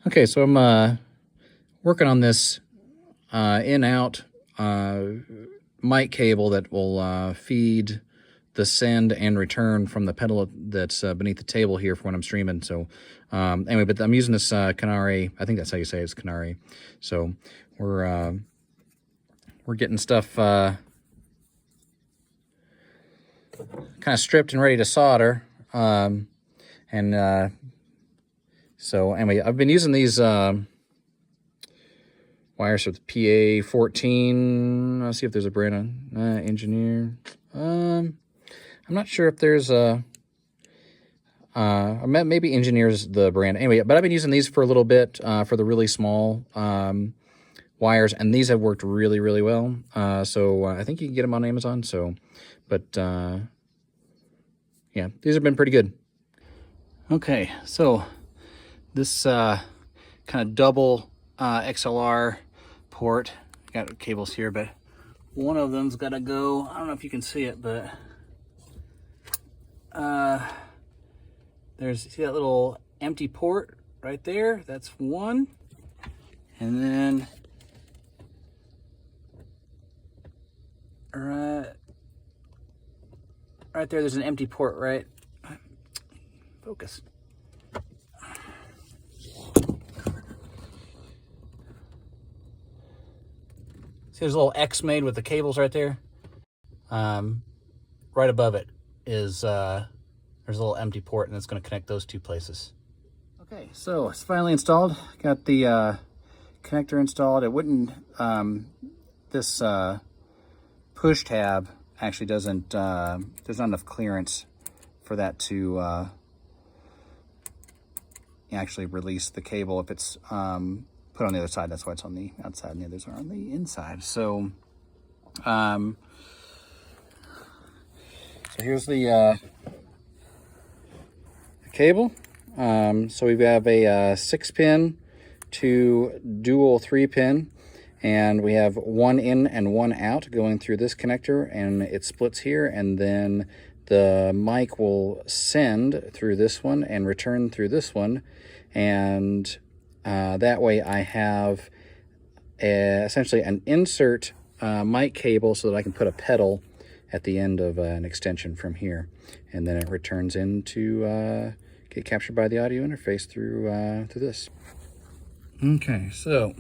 Okay, so I'm working on this in-out mic cable that will feed the send and return from the pedal that's beneath the table here for when I'm streaming. So anyway, but I'm using this Canare. I think that's how you say it, it's Canare. So we're getting stuff kind of stripped and ready to solder. So anyway, I've been using these wires with PA14. Let's see if there's a brand on Engineer. I'm not sure if there's a maybe Engineer's the brand. Anyway, but I've been using these for a little bit for the really small wires, and these have worked really, really well. So I think you can get them on Amazon. So, but yeah, these have been pretty good. Okay, so this kind of double XLR port. Got cables here, but one of them's got to go. I don't know if you can see it, but see that little empty port right there? That's one. And then right there, there's an empty port, right? Focus. See, there's a little X made with the cables right there. Right above it is there's a little empty port, and it's going to connect those two places. Okay, so it's finally installed. Got the connector installed. It wouldn't. This push tab actually doesn't. There's not enough clearance for that to actually release the cable if it's put on the other side. That's why it's on the outside, and the others are on the inside. So, so here's the cable. So we have a 6-pin to dual 3-pin, and we have one in and one out going through this connector, and it splits here, and then the mic will send through this one and return through this one, and that way I have essentially an insert mic cable so that I can put a pedal at the end of an extension from here, and then it returns into get captured by the audio interface through this. Okay, so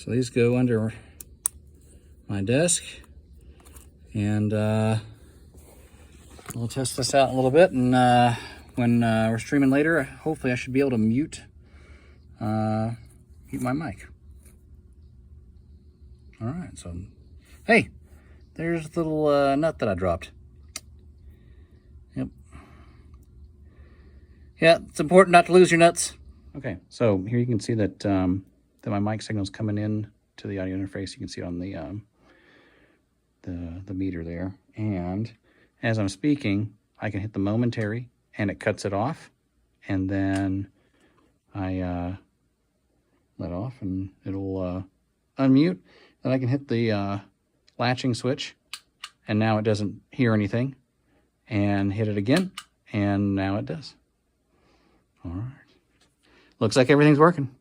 these go under my desk, and we'll test this out a little bit, and when we're streaming later, hopefully I should be able to mute my mic. All right, so hey, there's the little nut that I dropped. Yep. Yeah, it's important not to lose your nuts. Okay, so here you can see that that my mic signal's coming in to the audio interface. You can see it on the meter there, and as I'm speaking, I can hit the momentary, and it cuts it off, and then I let off, and it'll unmute. Then I can hit the latching switch, and now it doesn't hear anything, and hit it again, and now it does. All right. Looks like everything's working.